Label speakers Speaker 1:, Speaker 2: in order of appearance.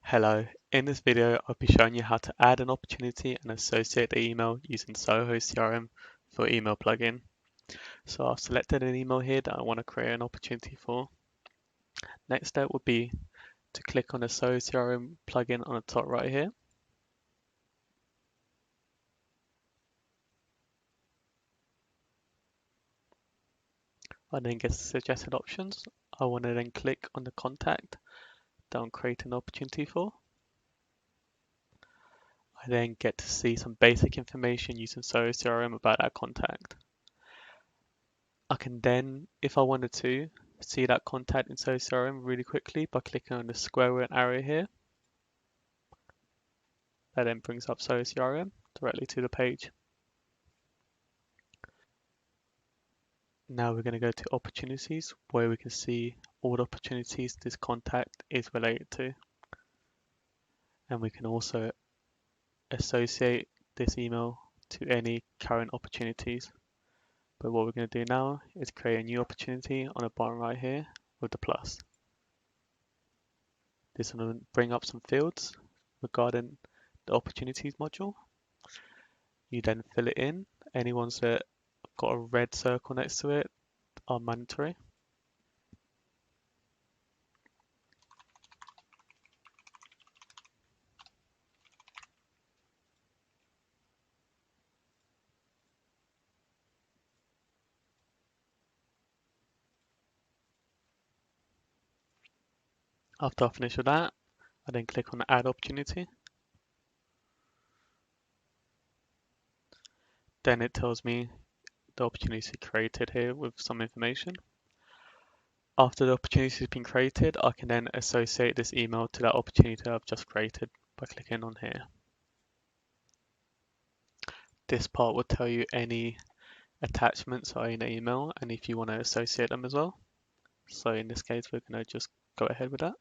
Speaker 1: Hello, in this video I'll be showing you how to add an opportunity and associate the email using Zoho CRM for email plugin. So I've selected an email here that I want to create an opportunity for. Next step would be to click on the Zoho CRM plugin on the top right here. I then get suggested options. I want to then click on the contact that I'm creating an opportunity for. I then get to see some basic information using Zoho CRM about that contact. I can then, if I wanted to, see that contact in Zoho CRM really quickly by clicking on the square and arrow here. That then brings up Zoho CRM directly to the page. Now we're going to go to opportunities, where we can see all the opportunities this contact is related to. And we can also associate this email to any current opportunities. But what we're going to do now is create a new opportunity on the bottom right here with the plus. This will bring up some fields regarding the opportunities module. You then fill it in. Any ones that got a red circle next to it are mandatory. After I finish with that, I then click on the add opportunity. Then it tells me the opportunity created here with some information. After the opportunity has been created, I can then associate this email to that opportunity I've just created by clicking on here. This part will tell you any attachments are in the email and if you want to associate them as well. So in this case, we're going to just go ahead with that.